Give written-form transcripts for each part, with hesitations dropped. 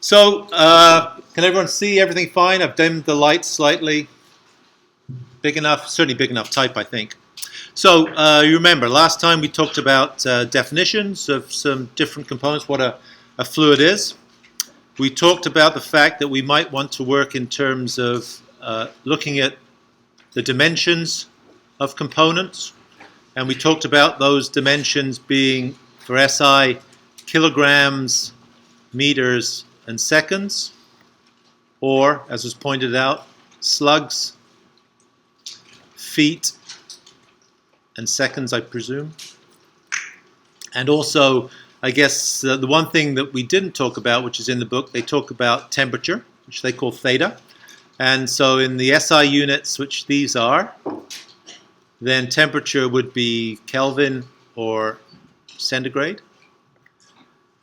So, can everyone see everything fine? I've dimmed the lights slightly. Big enough, certainly big enough type, I think. So, you remember, last time we talked about definitions of some different components, what a fluid is. We talked about the fact that we might want to work in terms of looking at the dimensions of components. And we talked about those dimensions being, for SI, kilograms, meters, and seconds, or, as was pointed out, slugs, feet, and seconds, I presume. And also, I guess the one thing that we didn't talk about, which is in the book, they talk about temperature, which they call theta. And so in the SI units, which these are, then temperature would be Kelvin or centigrade.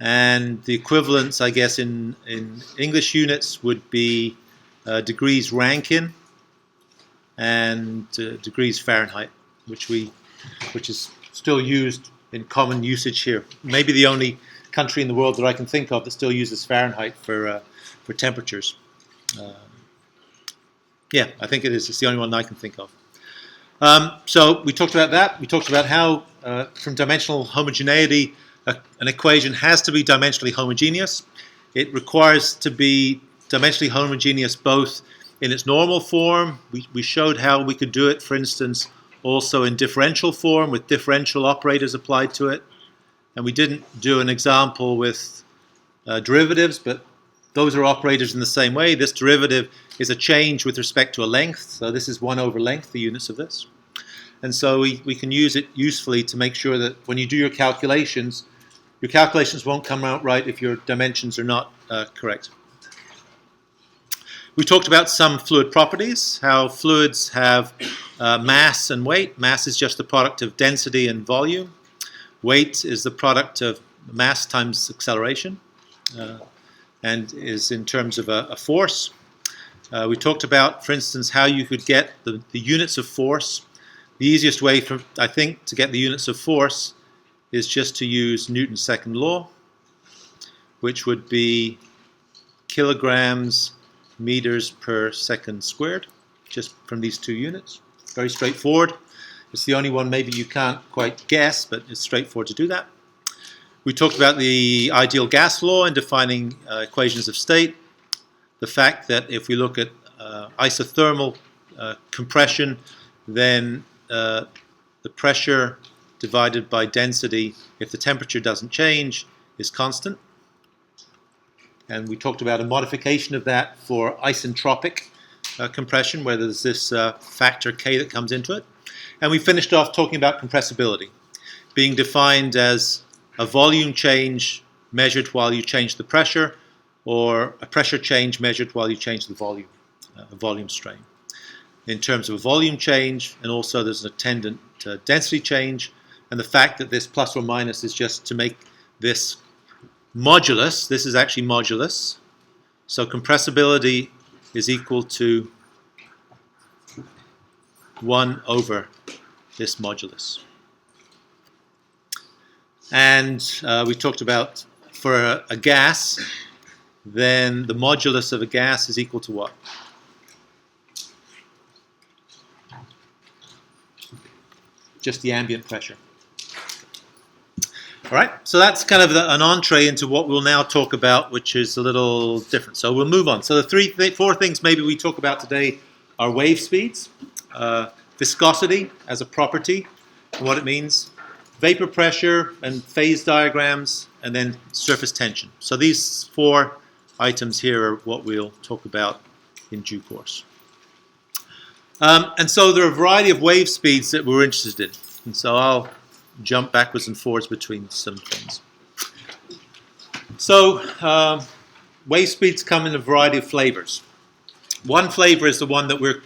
And the equivalents, I guess, in English units would be degrees Rankine and degrees Fahrenheit, which is still used in common usage here. Maybe the only country in the world that I can think of that still uses Fahrenheit for temperatures. Yeah, I think it is. It's the only one I can think of. So we talked about that. We talked about how, from dimensional homogeneity, an equation has to be dimensionally homogeneous. It requires to be dimensionally homogeneous both in its normal form. We showed how we could do it, for instance, also in differential form with differential operators applied to it. And we didn't do an example with derivatives, but those are operators in the same way. This derivative is a change with respect to a length. So this is 1 over length, the units of this. And so we can use it usefully to make sure that when you do your calculations won't come out right if your dimensions are not correct. We talked about some fluid properties, how fluids have mass and weight. Mass is just the product of density and volume. Weight is the product of mass times acceleration and is in terms of a force. We talked about, for instance, how you could get the units of force. The easiest way, I think, to get the units of force is just to use Newton's second law, which would be kilograms meters per second squared, just from these two units. Very straightforward. It's the only one maybe you can't quite guess, but it's straightforward to do that. We talked about the ideal gas law in defining equations of state. The fact that if we look at isothermal compression, then the pressure divided by density, if the temperature doesn't change, is constant. And we talked about a modification of that for isentropic compression, where there's this factor K that comes into it. And we finished off talking about compressibility, being defined as a volume change measured while you change the pressure, or a pressure change measured while you change the volume, a volume strain. In terms of a volume change, and also there's an attendant density change, and the fact that this plus or minus is just to make this modulus. This is actually modulus. So compressibility is equal to 1 over this modulus. And we talked about for a gas, then the modulus of a gas is equal to what? Just the ambient pressure. All right, so that's kind of an entree into what we'll now talk about, which is a little different. So we'll move on. So the four things maybe we talk about today are wave speeds, viscosity as a property, and what it means, vapor pressure and phase diagrams, and then surface tension. So these four items here are what we'll talk about in due course. And so there are a variety of wave speeds that we're interested in. And so I'll jump backwards and forwards between some things. So wave speeds come in a variety of flavors. One flavor is the one that we're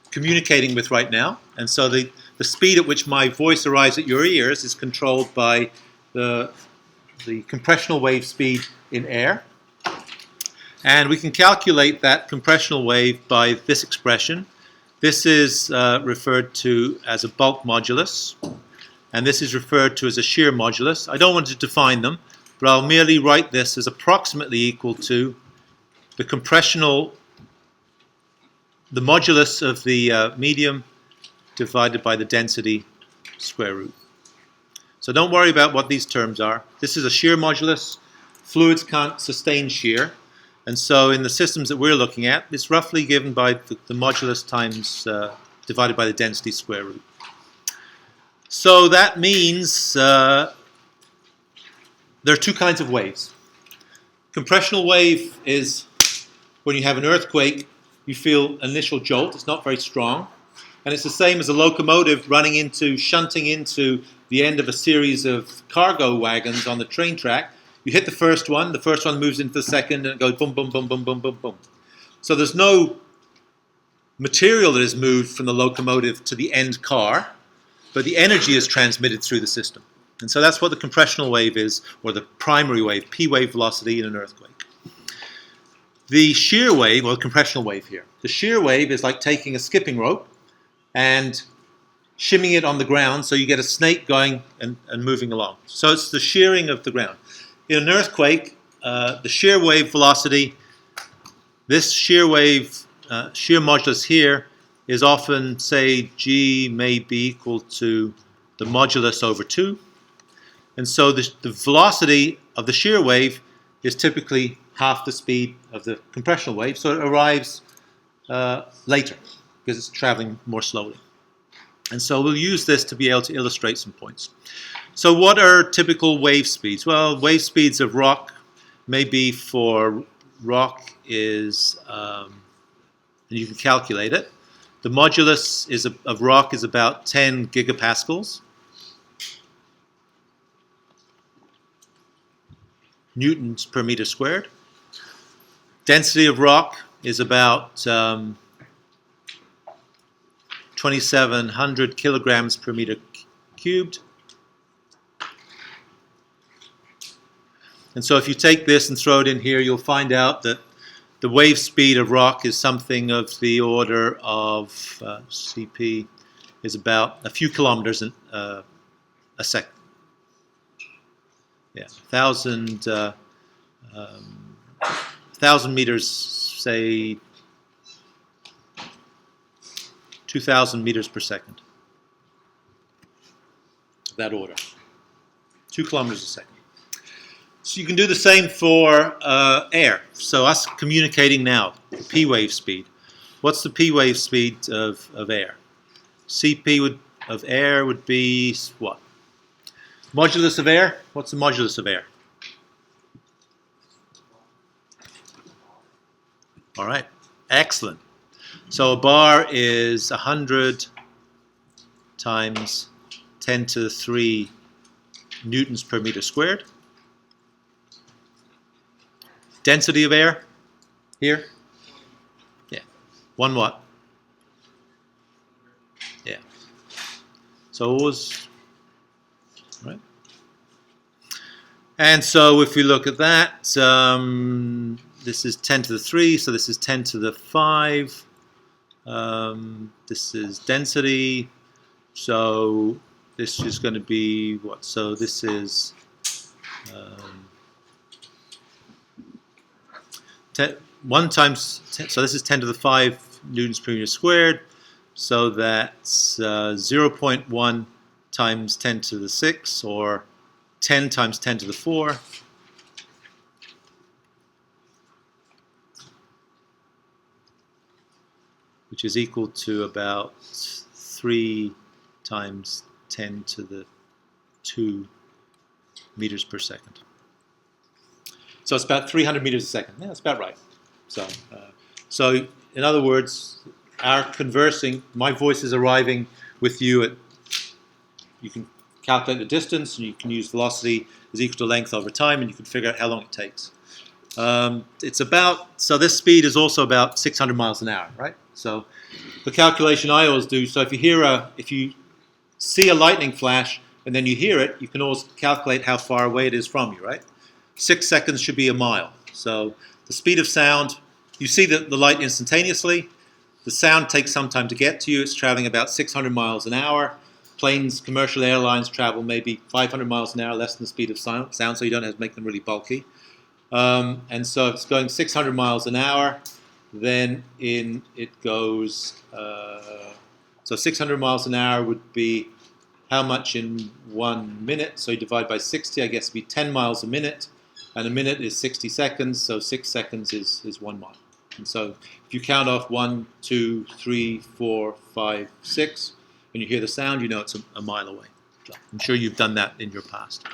communicating with right now. And so the speed at which my voice arrives at your ears is controlled by the compressional wave speed in air. And we can calculate that compressional wave by this expression. This is referred to as a bulk modulus, and this is referred to as a shear modulus. I don't want to define them, but I'll merely write this as approximately equal to the compressional, the modulus of the medium divided by the density square root. So don't worry about what these terms are. This is a shear modulus. Fluids can't sustain shear. And so in the systems that we're looking at, it's roughly given by the modulus times divided by the density square root. So that means there are two kinds of waves. Compressional wave is when you have an earthquake, you feel an initial jolt. It's not very strong. And it's the same as a locomotive shunting into the end of a series of cargo wagons on the train track. You hit the first one moves into the second, and it goes boom, boom, boom, boom, boom, boom, boom. So there's no material that is moved from the locomotive to the end car, but the energy is transmitted through the system. And so that's what the compressional wave is, or the primary wave, P wave velocity in an earthquake. The shear wave, or the compressional wave here, the shear wave is like taking a skipping rope and shimming it on the ground so you get a snake going and moving along. So it's the shearing of the ground. In an earthquake, the shear wave velocity, this shear wave, shear modulus here, is often, say, G may be equal to the modulus over 2. And so the velocity of the shear wave is typically half the speed of the compressional wave, so it arrives later because it's traveling more slowly. And so we'll use this to be able to illustrate some points. So what are typical wave speeds? Well, wave speeds of rock maybe for rock is, and you can calculate it. The modulus of rock is about 10 gigapascals. Newtons per meter squared. Density of rock is about 2,700 kilograms per meter cubed. And so if you take this and throw it in here, you'll find out that the wave speed of rock is something of the order of CP is about a few kilometers a second. Yeah, 1,000 meters, say 2,000 meters per second. That order. 2 kilometers a second. So you can do the same for air. So us communicating now, P wave speed. What's the P wave speed of air? CP of air would be what? Modulus of air? What's the modulus of air? All right, excellent. So a bar is 100 times 10 to the 3 newtons per meter squared. Density of air here? Yeah. 1 what? Yeah. So it was, right? And so if we look at that, this is 10 to the 3, so this is 10 to the 5. This is density. So this is going to be what? So this is 1 times 10, so this is 10 to the 5 newtons per meter squared. So that's 0.1 times 10 to the 6, or 10 times 10 to the 4. Which is equal to about 3 times 10 to the 2 meters per second. So it's about 300 meters a second. Yeah, that's about right. So in other words, our conversing, my voice is arriving with you at, you can calculate the distance, and you can use velocity is equal to length over time, and you can figure out how long it takes. It's about, so this speed is also about 600 miles an hour, right? So the calculation I always do, so if you see a lightning flash and then you hear it, you can always calculate how far away it is from you, right? 6 seconds should be a mile. So the speed of sound, you see the light instantaneously. The sound takes some time to get to you. It's traveling about 600 miles an hour. Planes, commercial airlines travel maybe 500 miles an hour, less than the speed of sound, so you don't have to make them really bulky. And so if it's going 600 miles an hour, then it goes, so 600 miles an hour would be how much in 1 minute? So you divide by 60, I guess it'd be 10 miles a minute. And a minute is 60 seconds, so 6 seconds is 1 mile. And so if you count off 1, 2, 3, 4, 5, 6, when you hear the sound, you know it's a mile away. So I'm sure you've done that in your past.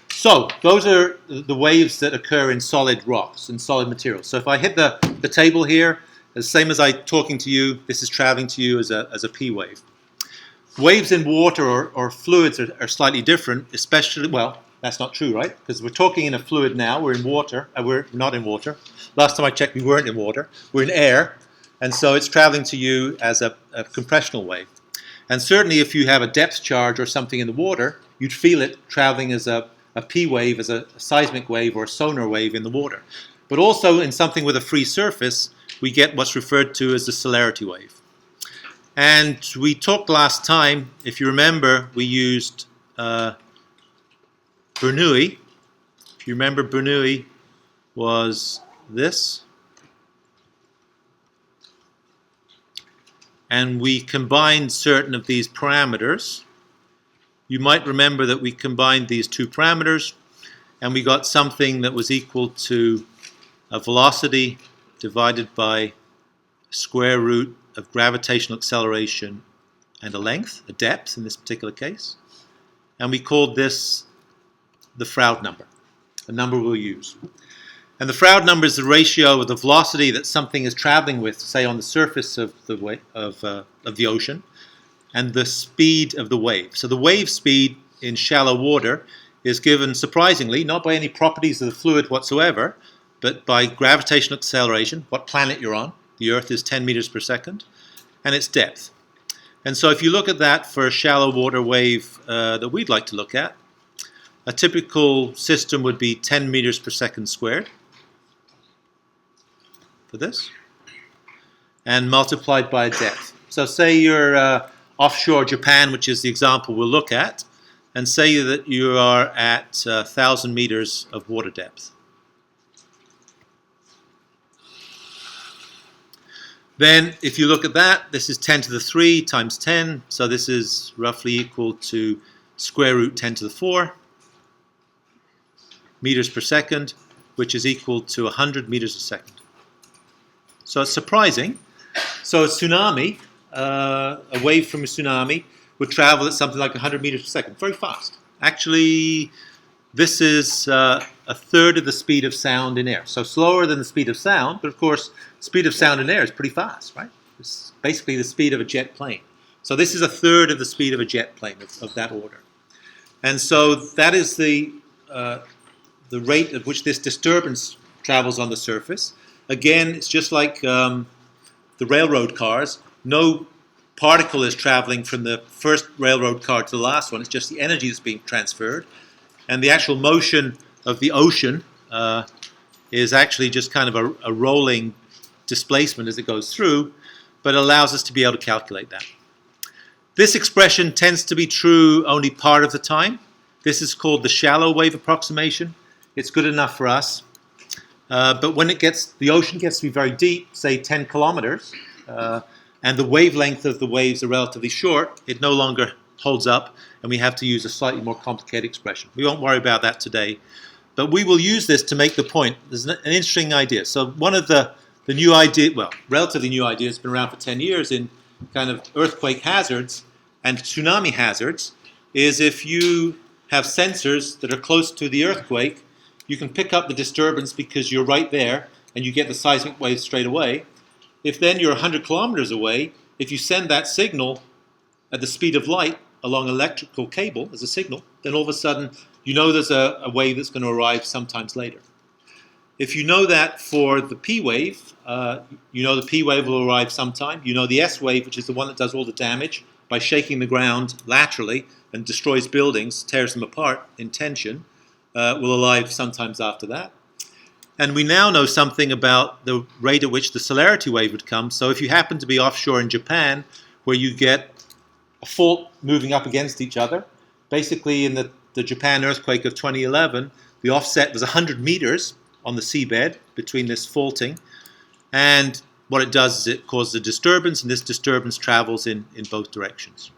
So those are the waves that occur in solid rocks and solid materials. So if I hit the table here, the same as I talking to you, this is traveling to you as a P wave. Waves in water or fluids are slightly different, especially, well, that's not true, right? Because we're talking in a fluid now, we're in water, we're not in water. Last time I checked, we weren't in water, we're in air, and so it's traveling to you as a compressional wave. And certainly if you have a depth charge or something in the water, you'd feel it traveling as a P wave, as a seismic wave or a sonar wave in the water. But also in something with a free surface, we get what's referred to as the celerity wave. And we talked last time, if you remember, we used Bernoulli. If you remember, Bernoulli was this. And we combined certain of these parameters. You might remember that we combined these two parameters, and we got something that was equal to a velocity divided by square root of gravitational acceleration and a length, a depth in this particular case. And we called this the Froude number, a number we'll use. And the Froude number is the ratio of the velocity that something is traveling with, say on the surface of the ocean, and the speed of the wave. So the wave speed in shallow water is given, surprisingly, not by any properties of the fluid whatsoever, but by gravitational acceleration, what planet you're on. The Earth is 10 meters per second, and its depth. And so if you look at that for a shallow water wave that we'd like to look at, a typical system would be 10 meters per second squared for this, and multiplied by a depth. So say you're offshore Japan, which is the example we'll look at, and say that you are at 1,000 meters of water depth. Then, if you look at that, this is 10 to the 3 times 10, so this is roughly equal to square root 10 to the 4 meters per second, which is equal to 100 meters a second. So it's surprising. So a tsunami, a wave from a tsunami, would travel at something like 100 meters per second, very fast. Actually, this is a third of the speed of sound in air. So slower than the speed of sound, but of course, speed of sound in air is pretty fast, right? It's basically the speed of a jet plane. So this is a third of the speed of a jet plane of that order. And so that is the rate at which this disturbance travels on the surface. Again, it's just like the railroad cars. No particle is traveling from the first railroad car to the last one. It's just the energy that's being transferred. And the actual motion of the ocean is actually just kind of a rolling displacement as it goes through, but allows us to be able to calculate that. This expression tends to be true only part of the time. This is called the shallow wave approximation. It's good enough for us. But when the ocean gets to be very deep, say 10 kilometers, and the wavelength of the waves are relatively short, it no longer holds up, and we have to use a slightly more complicated expression. We won't worry about that today, but we will use this to make the point. There's an interesting idea. So one of the new idea, well, relatively new idea, has been around for 10 years in kind of earthquake hazards and tsunami hazards, is if you have sensors that are close to the earthquake, you can pick up the disturbance because you're right there, and you get the seismic waves straight away. If then you're 100 kilometers away, if you send that signal at the speed of light along an electrical cable as a signal, then all of a sudden you know there's a wave that's going to arrive sometimes later. If you know that for the P wave, you know the P wave will arrive sometime. You know the S wave, which is the one that does all the damage by shaking the ground laterally and destroys buildings, tears them apart in tension, will arrive sometimes after that. And we now know something about the rate at which the celerity wave would come. So if you happen to be offshore in Japan, where you get a fault moving up against each other, basically in the Japan earthquake of 2011, the offset was 100 meters on the seabed between this faulting, and what it does is it causes a disturbance, and this disturbance travels in both directions.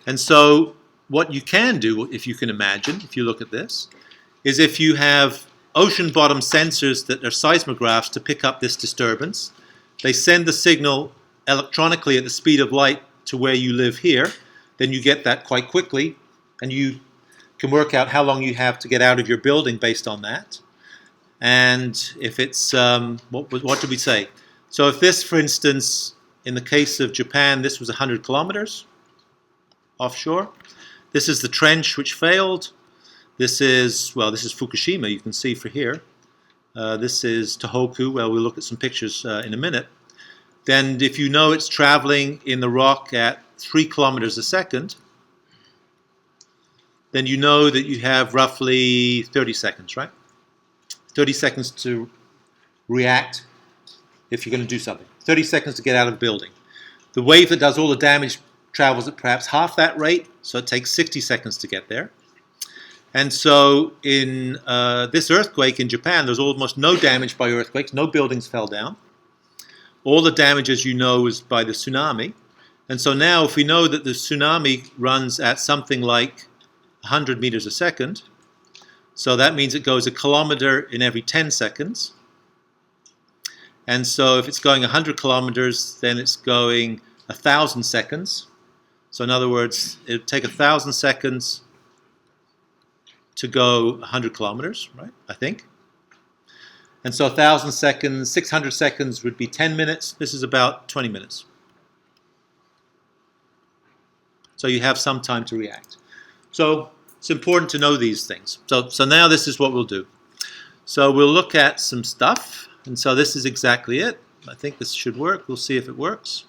And so what you can do, if you can imagine, if you look at this, is if you have ocean bottom sensors that are seismographs to pick up this disturbance, they send the signal electronically at the speed of light to where you live here, then you get that quite quickly, and you can work out how long you have to get out of your building based on that. And if it's, what did we say? So if this, for instance, in the case of Japan, this was 100 kilometers offshore. This is the trench which failed. This is, well, this is Fukushima, you can see for here. This is Tohoku. Well, we'll look at some pictures in a minute. Then if you know it's traveling in the rock at 3 kilometers a second, then you know that you have roughly 30 seconds, right? 30 seconds to react if you're going to do something. 30 seconds to get out of the building. The wave that does all the damage travels at perhaps half that rate, so it takes 60 seconds to get there. And so in this earthquake in Japan, there's almost no damage by earthquakes. No buildings fell down. All the damage, as you know, is by the tsunami. And so now if we know that the tsunami runs at something like 100 meters a second, so that means it goes a kilometer in every 10 seconds. And so if it's going 100 kilometers, then it's going 1,000 seconds. So in other words, it would take 1,000 seconds to go 100 kilometers, right, I think. And so 1,000 seconds, 600 seconds would be 10 minutes. This is about 20 minutes. So you have some time to react. So it's important to know these things. So now this is what we'll do. So we'll look at some stuff. And so this is exactly it. I think this should work. We'll see if it works.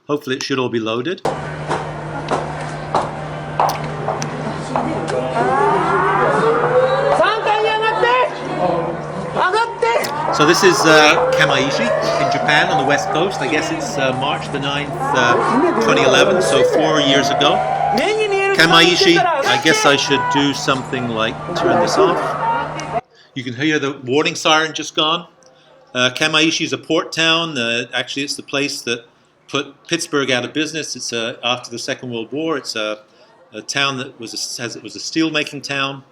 Hopefully it should all be loaded. So this is Kamaishi in Japan on the west coast. I guess it's March the 9th, 2011, so 4 years ago. Kamaishi, I guess I should do something like turn this off. You can hear the warning siren just gone. Kamaishi is a port town. Actually, it's the place that put Pittsburgh out of business. It's after the Second World War. It's a town that was a steel-making town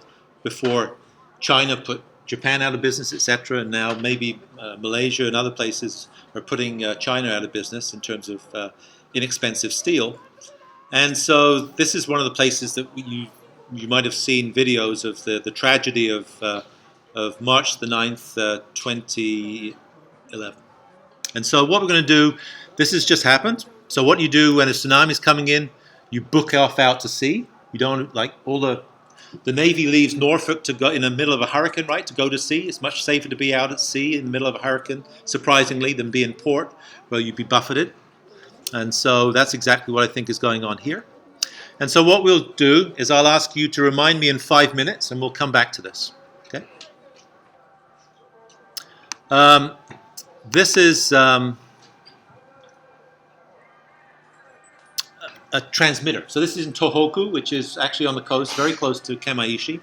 before China put Japan out of business, etc. And now maybe Malaysia and other places are putting China out of business in terms of inexpensive steel. And so this is one of the places that you might have seen videos of the tragedy of March the 9th, 2011. And so what we're going to do, this has just happened. So what you do when a tsunami is coming in, you book off out to sea. You don't, like all the Navy leaves Norfolk to go in the middle of a hurricane, right, to go to sea. It's much safer to be out at sea in the middle of a hurricane, surprisingly, than be in port where you'd be buffeted. And so that's exactly what I think is going on here. And so what we'll do is I'll ask you to remind me in 5 minutes, and we'll come back to this. Okay? This is a transmitter. So this is in Tohoku, which is actually on the coast, very close to Kamaishi.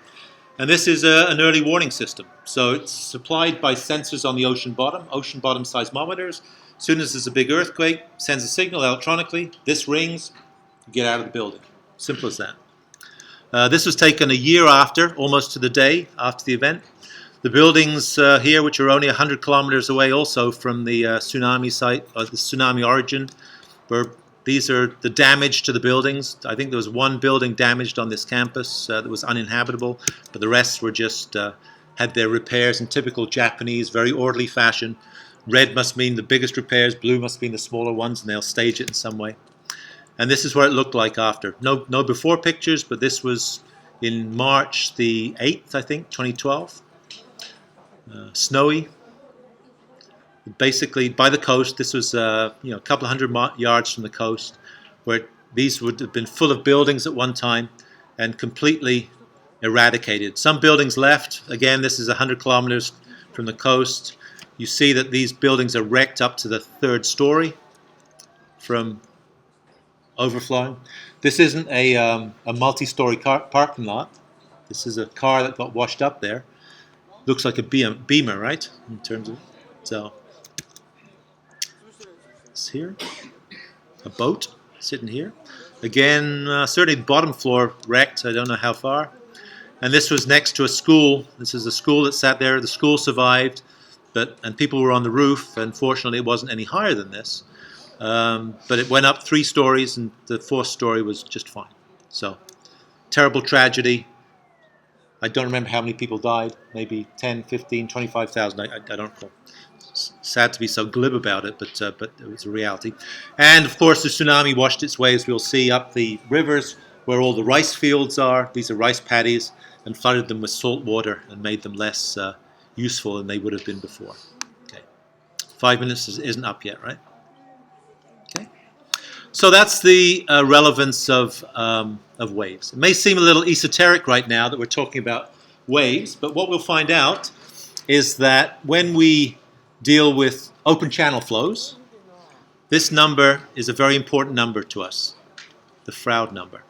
And this is an early warning system. So it's supplied by sensors on the ocean bottom seismometers. As soon as there's a big earthquake, sends a signal electronically. This rings, you get out of the building. Simple as that. This was taken a year after, almost to the day after the event. The buildings here, which are only 100 kilometers away also from the tsunami site, or the tsunami origin, these are the damage to the buildings. I think there was one building damaged on this campus that was uninhabitable, but the rest were just had their repairs in typical Japanese, very orderly fashion. Red must mean the biggest repairs, blue must mean the smaller ones, and they'll stage it in some way. And this is what it looked like after. No before pictures, but this was in March the 8th, I think, 2012. Snowy. Basically, by the coast, this was a couple of hundred yards from the coast, where these would have been full of buildings at one time and completely eradicated. Some buildings left. Again, this is 100 kilometers from the coast. You see that these buildings are wrecked up to the 3rd story from overflowing. This isn't a multi-story parking lot. This is a car that got washed up there. Looks like a beamer, right? In terms of, so it's here, a boat sitting here. Again, certainly the bottom floor wrecked. I don't know how far. And this was next to a school. This is a school that sat there. The school survived, and people were on the roof. Unfortunately, it wasn't any higher than this. But it went up 3 stories, and the 4th story was just fine. So, terrible tragedy. I don't remember how many people died. Maybe 10, 15, 25,000. I don't recall. Sad to be so glib about it, but it was a reality. And, of course, the tsunami washed its way, as we'll see, up the rivers where all the rice fields are. These are rice paddies, and flooded them with salt water and made them less useful than they would have been before. Okay. 5 minutes isn't up yet, right? Okay. So that's the relevance of waves. It may seem a little esoteric right now that we're talking about waves, but what we'll find out is that when we deal with open channel flows, this number is a very important number to us, the Froude number.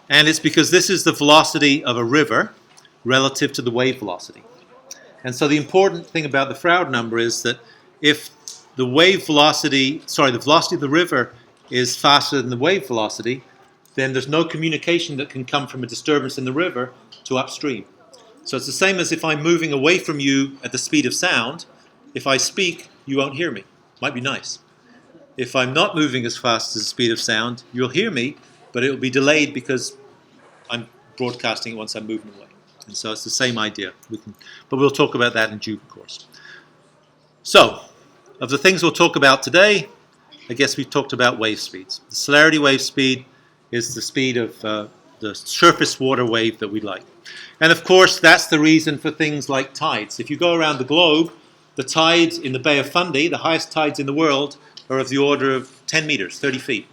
And it's because this is the velocity of a river relative to the wave velocity. And so the important thing about the Froude number is that if the velocity of the river is faster than the wave velocity, then there's no communication that can come from a disturbance in the river to upstream. So it's the same as if I'm moving away from you at the speed of sound. If I speak, you won't hear me. Might be nice. If I'm not moving as fast as the speed of sound, you'll hear me, but it will be delayed because I'm broadcasting it once I'm moving away. And so it's the same idea. But we'll talk about that in due course. So, of the things we'll talk about today, I guess we've talked about wave speeds. The celerity wave speed is the speed of the surface water wave that we like. And of course, that's the reason for things like tides. If you go around the globe, the tides in the Bay of Fundy, the highest tides in the world, are of the order of 10 meters, 30 feet.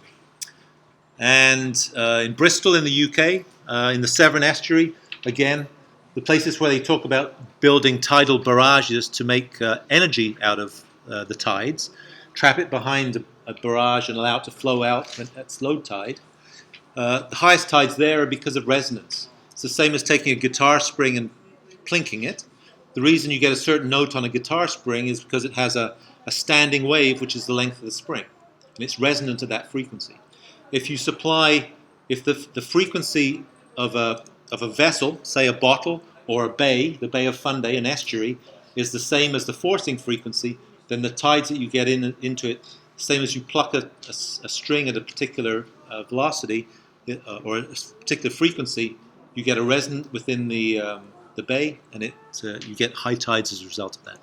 And in Bristol in the UK, in the Severn Estuary, again, the places where they talk about building tidal barrages to make energy out of the tides, trap it behind a barrage and allow it to flow out at low tide. The highest tides there are because of resonance. It's the same as taking a guitar string and plinking it. The reason you get a certain note on a guitar string is because it has a standing wave, which is the length of the spring, and it's resonant at that frequency. If the frequency of a vessel, say a bottle or a bay, the Bay of Fundy, an estuary, is the same as the forcing frequency, then the tides that you get into it, same as you pluck a string at a particular velocity or a particular frequency, you get a resonance within the bay, and you get high tides as a result of that.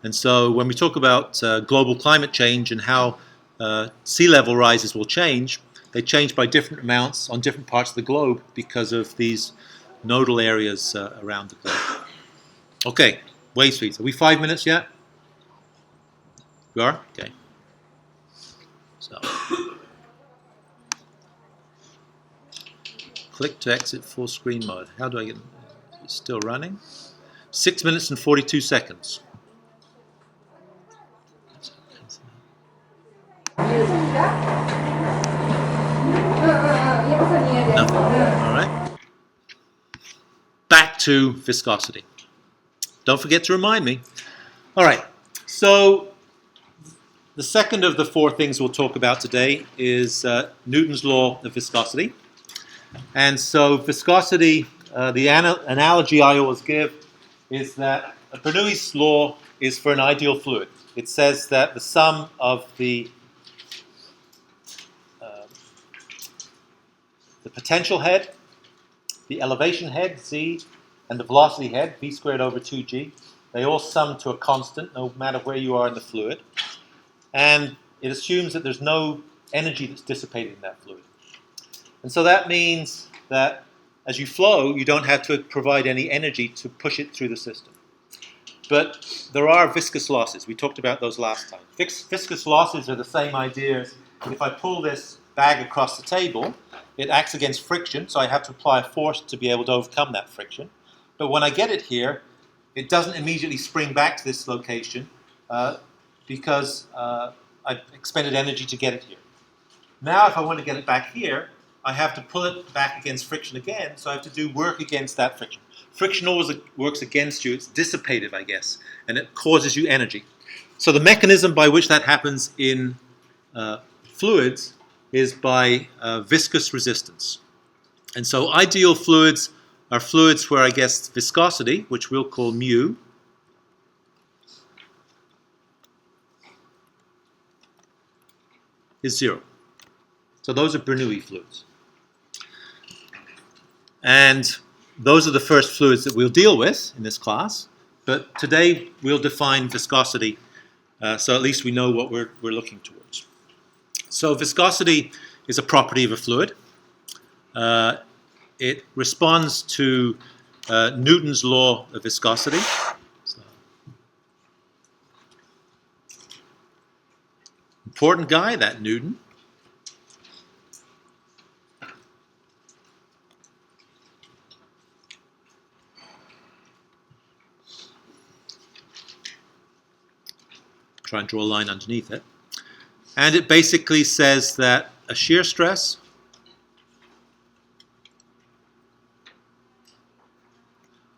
And so when we talk about global climate change and how sea level rises will change, they change by different amounts on different parts of the globe because of these nodal areas around the globe. Okay, wave speeds. Are we 5 minutes yet? We are? Okay. So, click to exit full screen mode. How do I get? It's still running. 6 minutes and 42 seconds. No. All right. Back to viscosity. Don't forget to remind me. All right. So the second of the 4 things we'll talk about today is Newton's law of viscosity. And so viscosity, the analogy I always give is that Bernoulli's law is for an ideal fluid. It says that the sum of the potential head, the elevation head, z, and the velocity head, v squared over 2g, they all sum to a constant no matter where you are in the fluid. And it assumes that there's no energy that's dissipated in that fluid. And so that means that as you flow, you don't have to provide any energy to push it through the system. But there are viscous losses. We talked about those last time. Viscous losses are the same idea as if I pull this bag across the table, it acts against friction, so I have to apply a force to be able to overcome that friction. But when I get it here, it doesn't immediately spring back to this location because I've expended energy to get it here. Now if I want to get it back here, I have to pull it back against friction again, so I have to do work against that friction. friction always works against you. It's dissipative, I guess, and it causes you energy. So the mechanism by which that happens in fluids is by viscous resistance. And so ideal fluids are fluids where, I guess, viscosity, which we'll call mu, is 0. So those are Bernoulli fluids. And those are the first fluids that we'll deal with in this class. But today we'll define viscosity, so at least we know what we're looking towards. So viscosity is a property of a fluid. It responds to Newton's law of viscosity. So, important guy, that Newton. Try and draw a line underneath it. And it basically says that a shear stress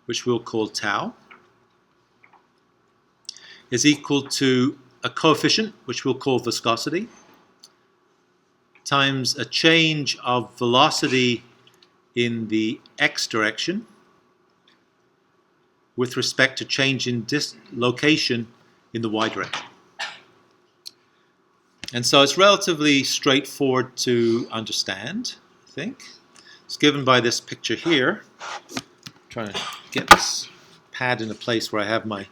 which we'll call tau, is equal to a coefficient, which we'll call viscosity, times a change of velocity in the x direction with respect to change in location in the y direction. And so it's relatively straightforward to understand, I think. It's given by this picture here. I'm trying to get this pad in a place where I have my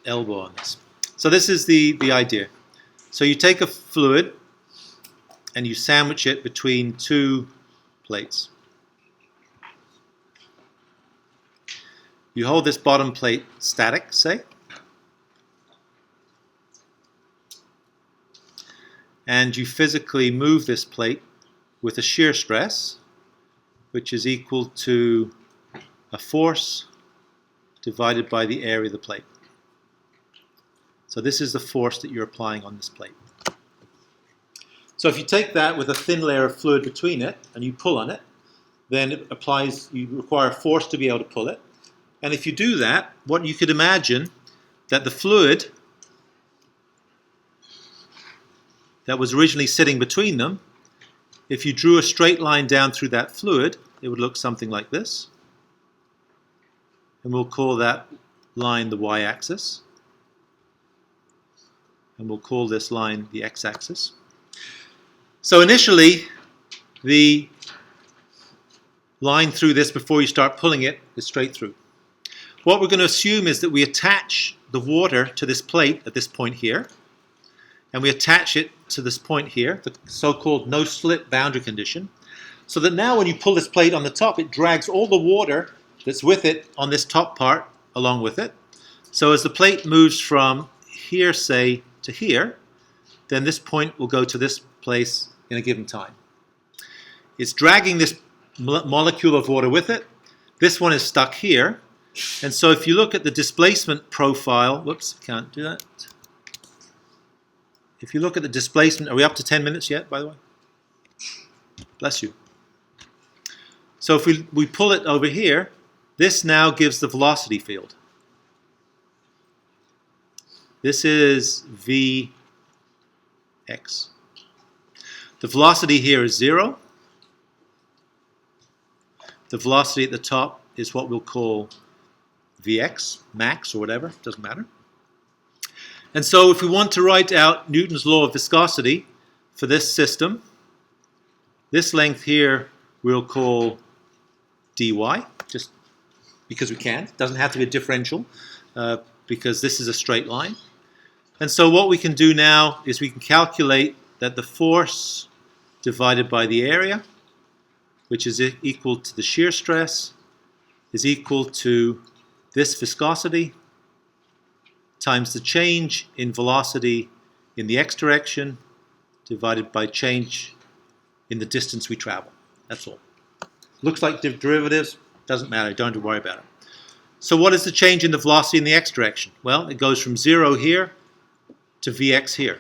elbow on this. So this is the idea. So you take a fluid and you sandwich it between two plates. You hold this bottom plate static, say, and you physically move this plate with a shear stress, which is equal to a force divided by the area of the plate. So this is the force that you're applying on this plate. So if you take that with a thin layer of fluid between it and you pull on it, then it applies, you require a force to be able to pull it. And if you do that, what you could imagine that the fluid that was originally sitting between them, if you drew a straight line down through that fluid, it would look something like this. And we'll call that line the y-axis. And we'll call this line the x-axis. So initially, the line through this before you start pulling it is straight through. What we're going to assume is that we attach the water to this plate at this point here, and we attach it to this point here, the so-called no-slip boundary condition, so that now when you pull this plate on the top, it drags all the water that's with it on this top part along with it. So as the plate moves from here, say, to here, then this point will go to this place in a given time. It's dragging this molecule of water with it. This one is stuck here. And so if you look at the displacement profile, whoops, can't do that. If you look at the displacement, are we up to 10 minutes yet, by the way? Bless you. So if we pull it over here, this now gives the velocity field. This is Vx. The velocity here is 0. The velocity at the top is what we'll call Vx, max or whatever, doesn't matter. And so if we want to write out Newton's law of viscosity for this system, this length here we'll call dy, just because we can. It doesn't have to be a differential because this is a straight line. And so what we can do now is we can calculate that the force divided by the area, which is equal to the shear stress, is equal to this viscosity times the change in velocity in the x direction divided by change in the distance we travel. That's all. Looks like derivatives, doesn't matter, don't have to worry about it. So what is the change in the velocity in the x direction? Well, it goes from 0 here to Vx here.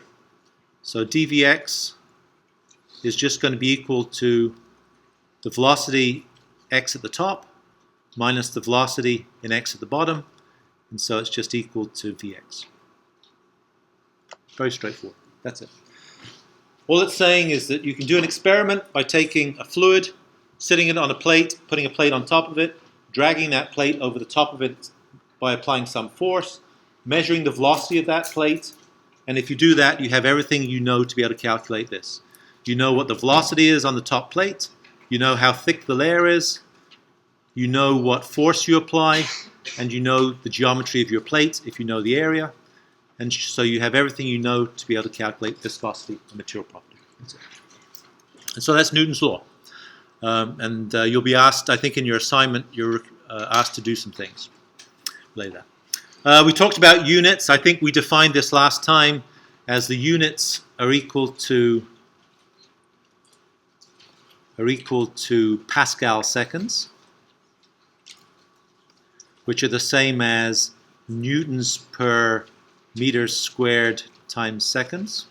So dVx is just going to be equal to the velocity x at the top minus the velocity in x at the bottom, and so it's just equal to Vx. Very straightforward. That's it. All it's saying is that you can do an experiment by taking a fluid, sitting it on a plate, putting a plate on top of it, dragging that plate over the top of it by applying some force, measuring the velocity of that plate, and if you do that, you have everything you know to be able to calculate this. You know what the velocity is on the top plate, you know how thick the layer is, you know what force you apply, and you know the geometry of your plate if you know the area. And so you have everything you know to be able to calculate viscosity and material property. And so that's Newton's law. You'll be asked, I think in your assignment, you're asked to do some things later. We talked about units. I think we defined this last time as the units are equal to Pascal seconds, which are the same as newtons per meters squared times seconds.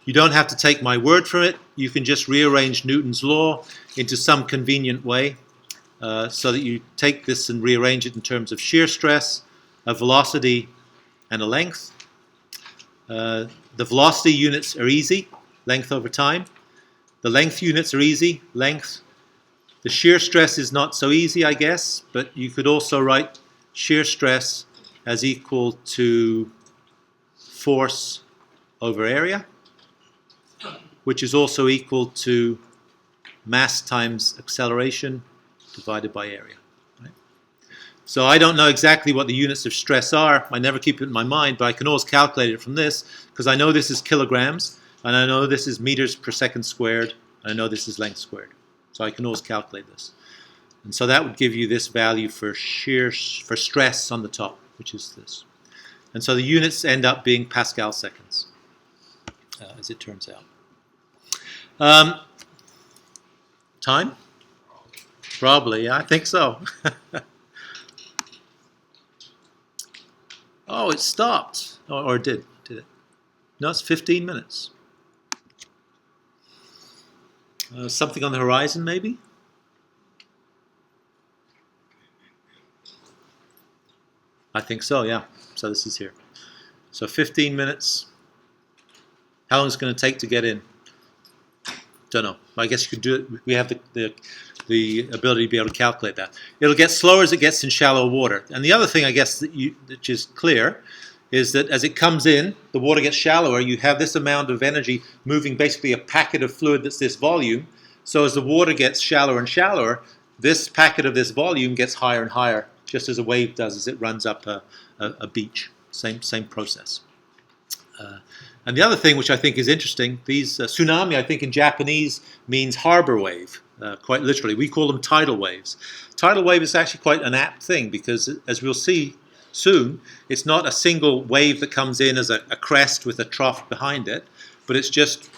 You don't have to take my word for it. You can just rearrange Newton's law into some convenient way so that you take this and rearrange it in terms of shear stress, a velocity, and a length. The velocity units are easy, length over time. The length units are easy, length. The shear stress is not so easy, I guess, but you could also write shear stress as equal to force over area, which is also equal to mass times acceleration divided by area. Right? So I don't know exactly what the units of stress are. I never keep it in my mind, but I can always calculate it from this, because I know this is kilograms, and I know this is meters per second squared, and I know this is length squared. So I can always calculate this. And so that would give you this value for stress on the top, which is this. And so the units end up being Pascal seconds, as it turns out. Time? Probably, yeah, I think so. Oh, it stopped. Or did it? No, it's 15 minutes. Something on the horizon, maybe? I think so, yeah. So this is here. So 15 minutes. How long is it going to take to get in? Don't know. I guess you could do it. We have the ability to be able to calculate that. It'll get slower as it gets in shallow water. And the other thing, I guess, which is clear, is that as it comes in, the water gets shallower. You have this amount of energy moving basically a packet of fluid that's this volume. So as the water gets shallower and shallower, this packet of this volume gets higher and higher, just as a wave does as it runs up a beach. Same process. And the other thing which I think is interesting, these tsunami, I think in Japanese, means harbor wave, quite literally. We call them tidal waves. Tidal wave is actually quite an apt thing because, as we'll see soon, it's not a single wave that comes in as a crest with a trough behind it, but it's just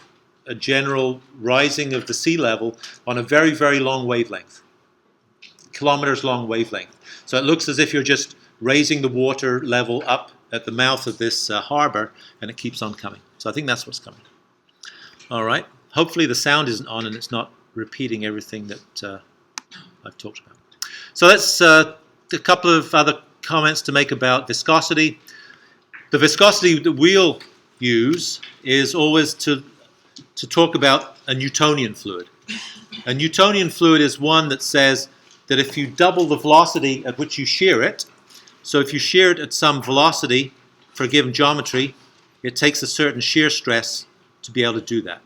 a general rising of the sea level on a very, very long wavelength, kilometers long wavelength. So it looks as if you're just raising the water level up at the mouth of this harbor, and it keeps on coming. So I think that's what's coming. All right. Hopefully the sound isn't on and it's not repeating everything that I've talked about. So that's a couple of other comments to make about viscosity. The viscosity that we'll use is always to talk about a Newtonian fluid. A Newtonian fluid is one that says that if you double the velocity at which you shear it, so if you shear it at some velocity for a given geometry, it takes a certain shear stress to be able to do that.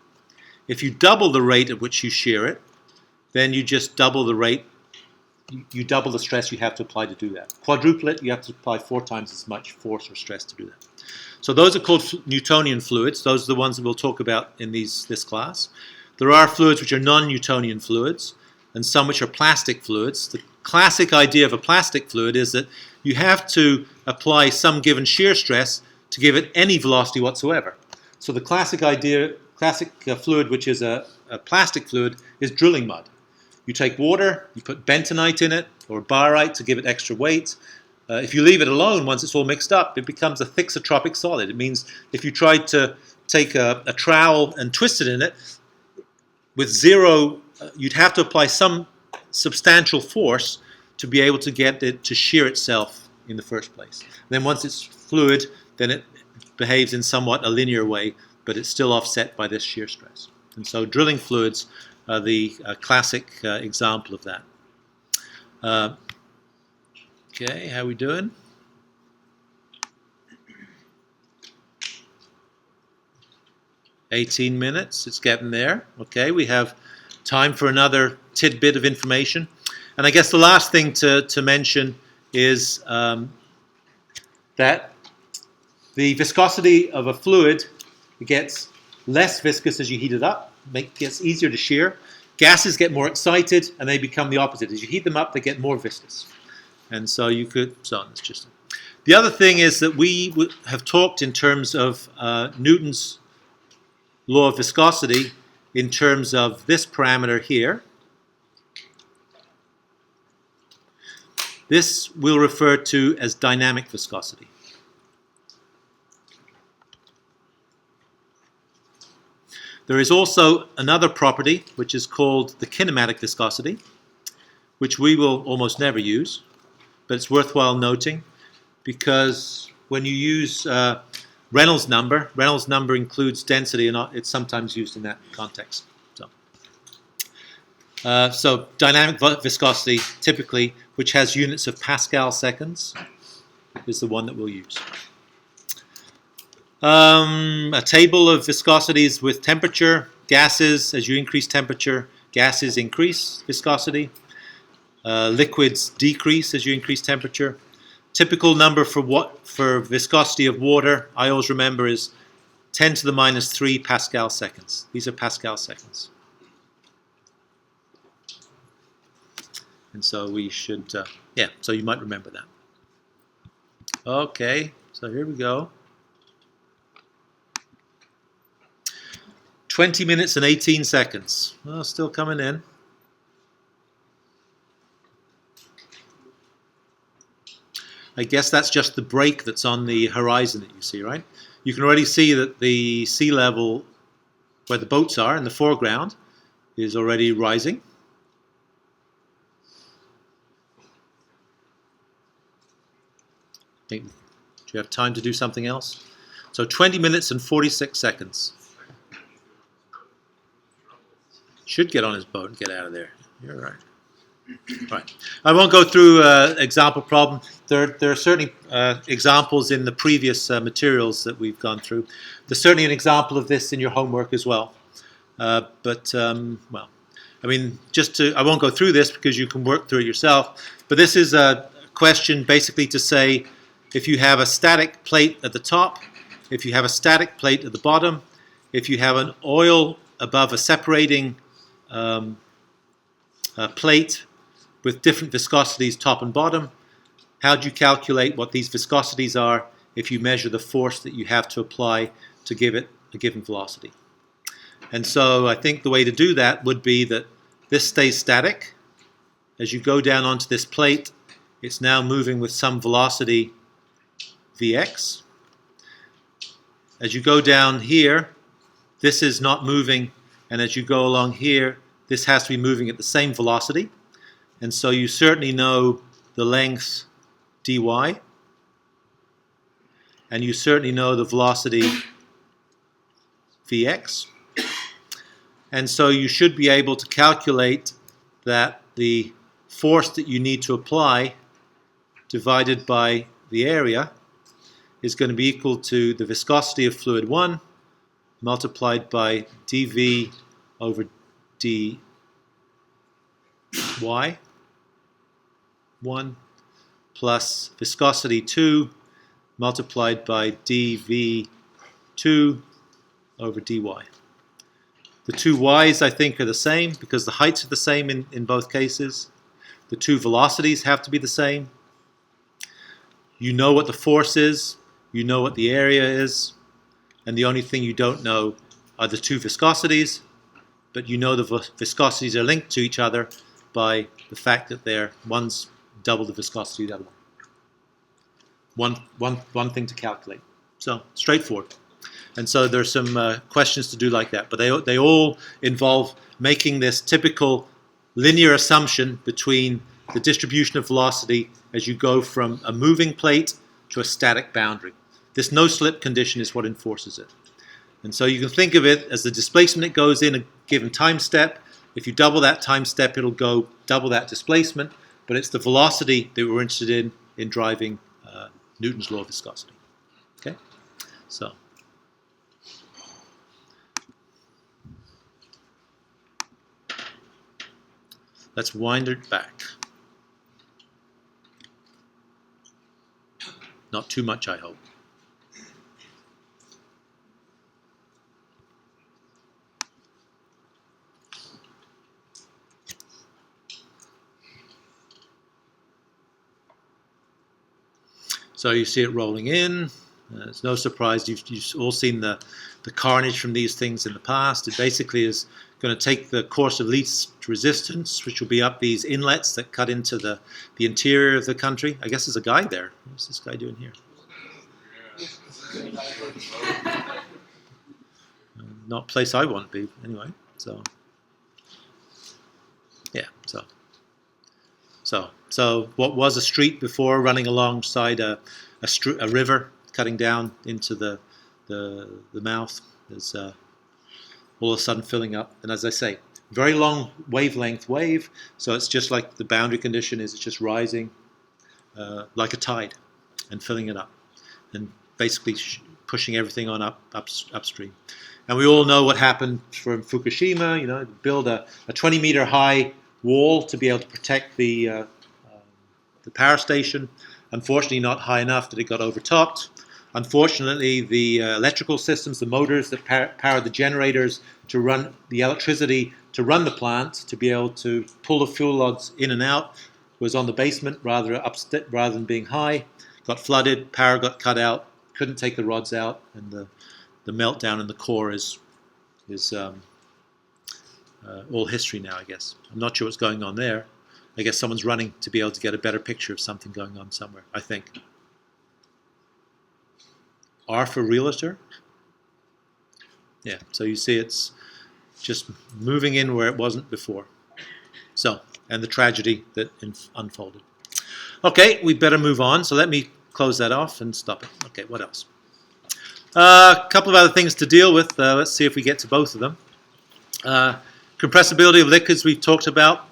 If you double the rate at which you shear it, then you just double the rate, you double the stress you have to apply to do that. Quadruple it, you have to apply 4 times as much force or stress to do that. So those are called Newtonian fluids. Those are the ones that we'll talk about in this class. There are fluids which are non-Newtonian fluids, and some which are plastic fluids. The classic idea of a plastic fluid is that you have to apply some given shear stress to give it any velocity whatsoever. So the classic fluid, which is a plastic fluid, is drilling mud. You take water, you put bentonite in it, or barite to give it extra weight. If you leave it alone, once it's all mixed up, it becomes a thixotropic solid. It means if you tried to take a trowel and twist it in it, with zero, you'd have to apply some substantial force to be able to get it to shear itself in the first place. Then once it's fluid, then it behaves in somewhat a linear way, but it's still offset by this shear stress. And so drilling fluids are the classic example of that. Okay, how are we doing? "18 minutes, it's getting there." Okay, we have time for another tidbit of information. And I guess the last thing to mention is that the viscosity of a fluid gets less viscous as you heat it up, gets easier to shear. Gases get more excited, and they become the opposite. As you heat them up, they get more viscous. And so you could, so it's just. The other thing is that we have talked in terms of Newton's law of viscosity in terms of this parameter here. This we'll refer to as dynamic viscosity. There is also another property which is called the kinematic viscosity, which we will almost never use, but it's worthwhile noting because when you use Reynolds number includes density, and it's sometimes used in that context. So dynamic viscosity, typically, which has units of Pascal seconds, is the one that we'll use. A table of viscosities with temperature. Gases, as you increase temperature, gases increase viscosity. Liquids decrease as you increase temperature. Typical number for viscosity of water, I always remember, is 10 to the minus 3 Pascal seconds. These are Pascal seconds. And so we should, so you might remember that. Okay, so here we go. 20 minutes and 18 seconds. Well, still coming in. I guess that's just the break that's on the horizon that you see, right? You can already see that the sea level where the boats are in the foreground is already rising. Do you have time to do something else? So 20 minutes and 46 seconds. Should get on his boat and get out of there. You're right. Right. I won't go through example problem. There are certainly examples in the previous materials that we've gone through. There's certainly an example of this in your homework as well. Well, I mean, I won't go through this because you can work through it yourself. But this is a question basically to say if you have a static plate at the top, if you have a static plate at the bottom, if you have an oil above a separating plate with different viscosities top and bottom, how do you calculate what these viscosities are if you measure the force that you have to apply to give it a given velocity? And so I think the way to do that would be that this stays static. As you go down onto this plate, it's now moving with some velocity Vx. As you go down here, this is not moving, and as you go along here, this has to be moving at the same velocity. And so you certainly know the length dy, and you certainly know the velocity Vx. And so you should be able to calculate that the force that you need to apply divided by the area is going to be equal to the viscosity of fluid 1 multiplied by dV over dy 1 plus viscosity 2 multiplied by dV2 over dy. The two y's, I think, are the same because the heights are the same in both cases. The two velocities have to be the same. You know what the force is, you know what the area is, and the only thing you don't know are the two viscosities, but you know the viscosities are linked to each other by the fact that one's double the viscosity of the other one. One thing to calculate. So, straightforward. And so there's some questions to do like that, but they all involve making this typical linear assumption between the distribution of velocity as you go from a moving plate to a static boundary. This no-slip condition is what enforces it. And so you can think of it as the displacement it goes in a given time step. If you double that time step, it'll go double that displacement, but it's the velocity that we're interested in driving Newton's law of viscosity. Okay? So let's wind it back. Not too much, I hope. So you see it rolling in. It's no surprise. You've all seen the carnage from these things in the past. It basically is going to take the course of least resistance, which will be up these inlets that cut into the interior of the country. I guess there's a guy there. What's this guy doing here? Not a place I want to be, anyway. So, yeah. So what was a street before, running alongside a river, cutting down into the mouth, is all of a sudden filling up. And as I say, very long wavelength wave. So it's just like the boundary condition is, it's just rising like a tide and filling it up, and basically pushing everything on upstream. And we all know what happened from Fukushima. You know, build a 20-meter high wall to be able to protect the power station. Unfortunately, not high enough that it got overtopped. Unfortunately, the electrical systems, the motors that power the generators to run the electricity to run the plant, to be able to pull the fuel rods in and out, was on the basement rather than being high. Got flooded, power got cut out, couldn't take the rods out, and the meltdown in the core is all history now, I guess. I'm not sure what's going on there. I guess someone's running to be able to get a better picture of something going on somewhere, I think. R for realtor. Yeah, so you see it's just moving in where it wasn't before. So, and the tragedy that unfolded. Okay, we better move on. So let me close that off and stop it. Okay, what else? A couple of other things to deal with. Let's see if we get to both of them. Compressibility of liquids we've talked about.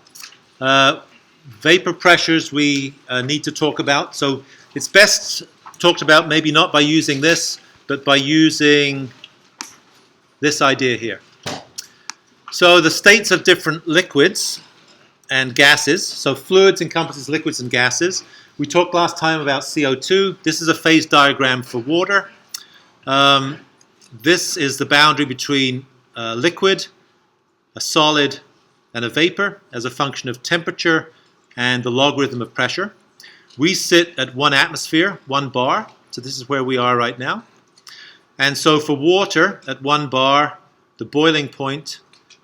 Vapor pressures we need to talk about. So it's best talked about maybe not by using this, but by using this idea here. So the states of different liquids and gases. So fluids encompasses liquids and gases. We talked last time about CO2. This is a phase diagram for water. This is the boundary between a liquid, a solid, and a vapor as a function of temperature and the logarithm of pressure. We sit at 1 atmosphere, 1 bar. So this is where we are right now. And so for water at 1 bar, the boiling point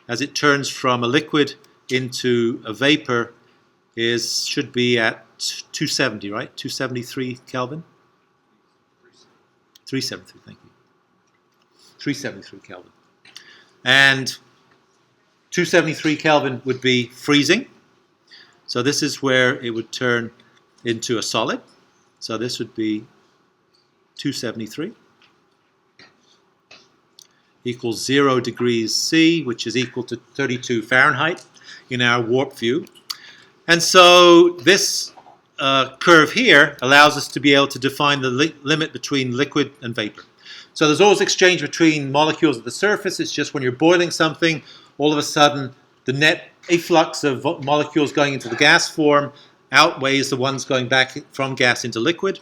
as it turns from a liquid into a vapor should be at 270, right? 273 Kelvin? 373, thank you. 373 Kelvin. And 273 Kelvin would be freezing. So this is where it would turn into a solid. So this would be 273 equals 0 degrees C, which is equal to 32 Fahrenheit in our warp view. And so this curve here allows us to be able to define the limit between liquid and vapor. So there's always exchange between molecules at the surface. It's just when you're boiling something, all of a sudden the net efflux of molecules going into the gas form outweighs the ones going back from gas into liquid.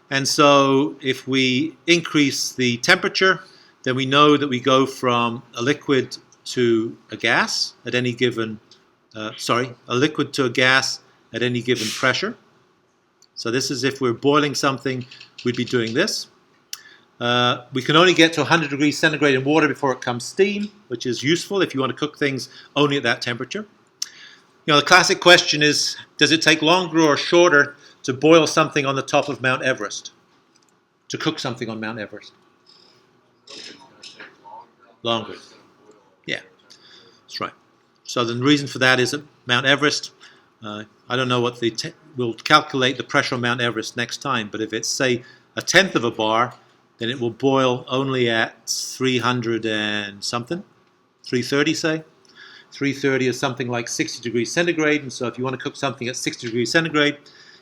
And so if we increase the temperature, then we know that we go from a liquid to a gas at any given, a liquid to a gas at any given pressure. So this is if we're boiling something, we'd be doing this. We can only get to 100 degrees centigrade in water before it comes steam, which is useful if you want to cook things only at that temperature. You know, the classic question is, does it take longer or shorter to boil something on the top of Mount Everest? To cook something on Mount Everest? Longer. Yeah, that's right. So the reason for that is at Mount Everest, I don't know what we'll calculate the pressure on Mount Everest next time, but if it's, say, a tenth of a bar, then it will boil only at 300 and something, 330, say. 330 is something like 60 degrees centigrade, and so if you want to cook something at 60 degrees centigrade,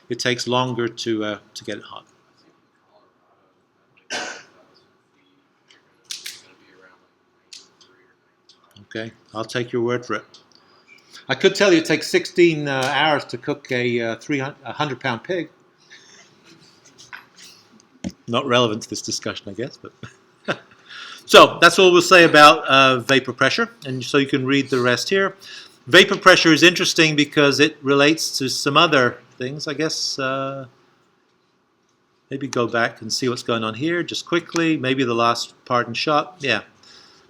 it takes longer to get it hot. Okay, I'll take your word for it. I could tell you it takes 16 hours to cook a 100-pound pig. Not relevant to this discussion, I guess. But so that's all we'll say about vapor pressure, and so you can read the rest here. Vapor pressure is interesting because it relates to some other things, I guess. Maybe go back and see what's going on here just quickly. Maybe the last part and shot. Yeah,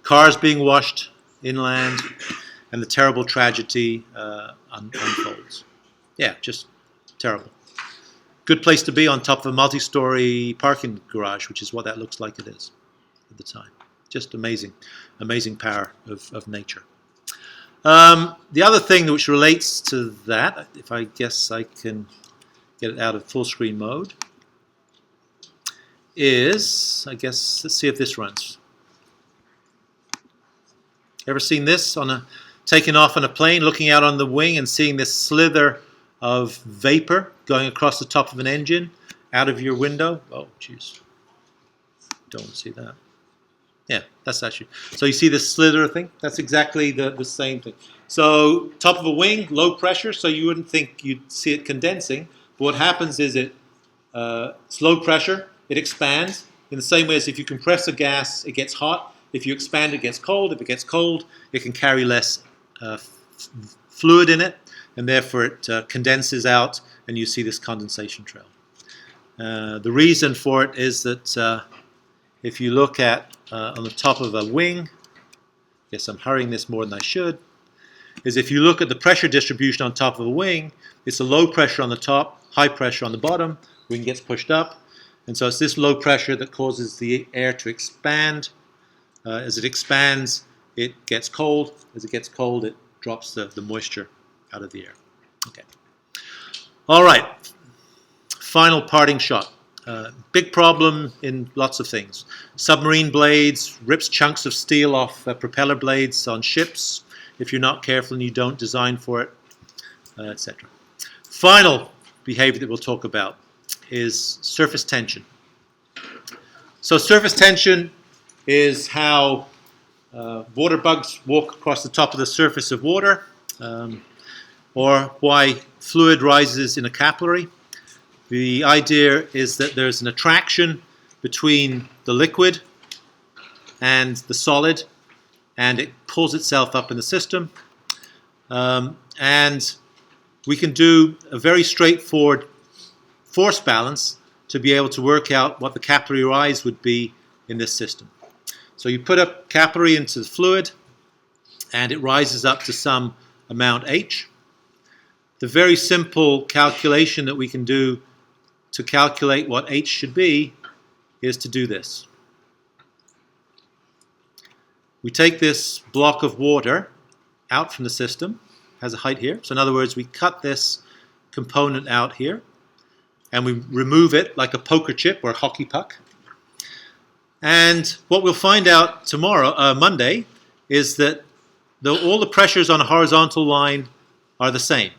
cars being washed inland, and the terrible tragedy unfolds. Yeah, just terrible. Good place to be on top of a multi-story parking garage, which is what that looks like it is at the time. Just amazing, amazing power of nature. The other thing which relates to that, if I guess I can get it out of full screen mode, is, I guess, let's see if this runs. Ever seen this taking off on a plane, looking out on the wing and seeing this slither of vapor going across the top of an engine out of your window? Oh, jeez. Don't see that. Yeah, that's actually. So you see this slither thing? That's exactly the same thing. So top of a wing, low pressure, so you wouldn't think you'd see it condensing. But what happens is it's low pressure, it expands. In the same way as if you compress a gas, it gets hot. If you expand, it gets cold. If it gets cold, it can carry less fluid in it, and therefore it condenses out, and you see this condensation trail. The reason for it is that if you look at on the top of a wing, I guess I'm hurrying this more than I should, is if you look at the pressure distribution on top of a wing, it's a low pressure on the top, high pressure on the bottom, wing gets pushed up, and so it's this low pressure that causes the air to expand. As it expands, it gets cold. As it gets cold, it drops the moisture out of the air. Okay. All right. Final parting shot. Big problem in lots of things. Submarine blades, rips chunks of steel off propeller blades on ships if you're not careful and you don't design for it, etc. Final behavior that we'll talk about is surface tension. So surface tension is how water bugs walk across the top of the surface of water, or why fluid rises in a capillary. The idea is that there's an attraction between the liquid and the solid, and it pulls itself up in the system. And we can do a very straightforward force balance to be able to work out what the capillary rise would be in this system. So you put a capillary into the fluid, and it rises up to some amount h. The very simple calculation that we can do to calculate what h should be is to do this. We take this block of water out from the system, has a height here. So in other words, we cut this component out here, and we remove it like a poker chip or a hockey puck. And what we'll find out tomorrow, Monday, is that all the pressures on a horizontal line are the same.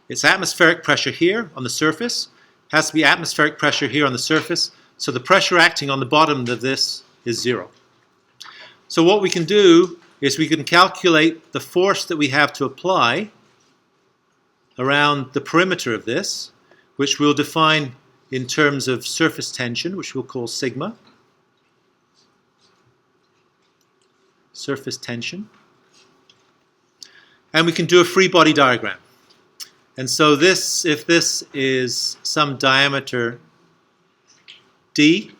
It's atmospheric pressure here on the surface, has to be atmospheric pressure here on the surface, so the pressure acting on the bottom of this is 0. So what we can do is we can calculate the force that we have to apply around the perimeter of this, which we'll define in terms of surface tension, which we'll call sigma. Surface tension. And we can do a free body diagram. And so this, if this is some diameter d,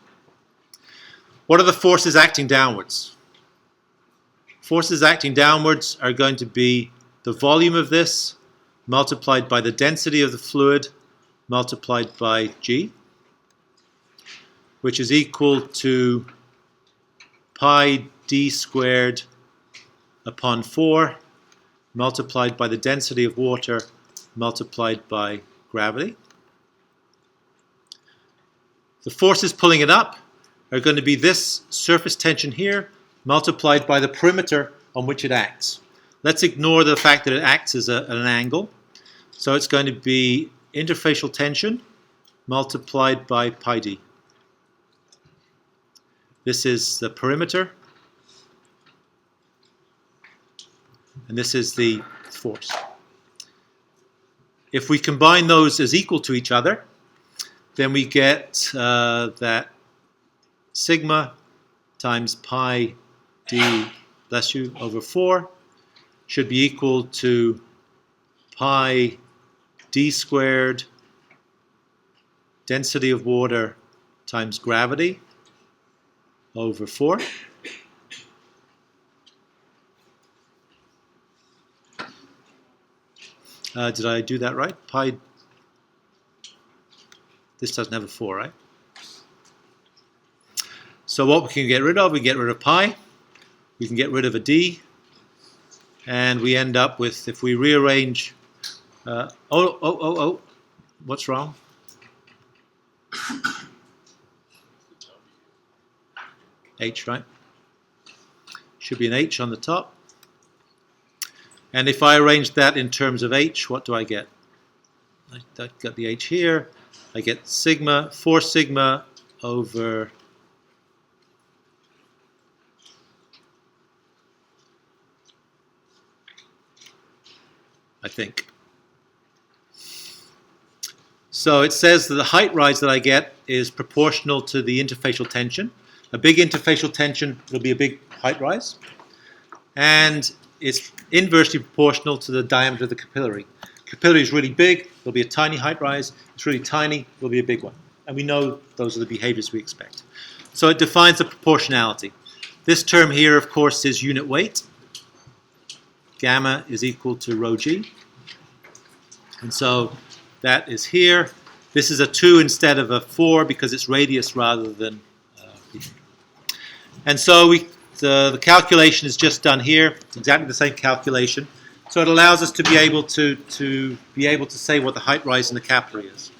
what are the forces acting downwards? Forces acting downwards are going to be the volume of this multiplied by the density of the fluid multiplied by g, which is equal to pi d squared upon 4 multiplied by the density of water multiplied by gravity. The forces pulling it up are going to be this surface tension here multiplied by the perimeter on which it acts. Let's ignore the fact that it acts as an angle. So it's going to be interfacial tension multiplied by pi d. This is the perimeter, and this is the force. If we combine those as equal to each other, then we get that sigma times pi d, bless you, over 4 should be equal to pi d squared density of water times gravity over 4. Did I do that right? Pi, this doesn't have a 4, right? So what we can get rid of, we get rid of pi, we can get rid of a d, and we end up with, if we rearrange, what's wrong? H, right? Should be an H on the top. And if I arrange that in terms of H, what do I get? I got the H here. I get sigma, 4 sigma over I think. So it says that the height rise that I get is proportional to the interfacial tension. A big interfacial tension will be a big height rise. And it's inversely proportional to the diameter of the capillary. Capillary is really big, there'll be a tiny height rise. It's really tiny, there'll be a big one. And we know those are the behaviors we expect. So it defines the proportionality. This term here, of course, is unit weight. Gamma is equal to rho g. And so that is here. This is a 2 instead of a 4 because it's radius rather than and so the calculation is just done here. It's exactly the same calculation. So it allows us to be able to say what the height rise in the capillary is.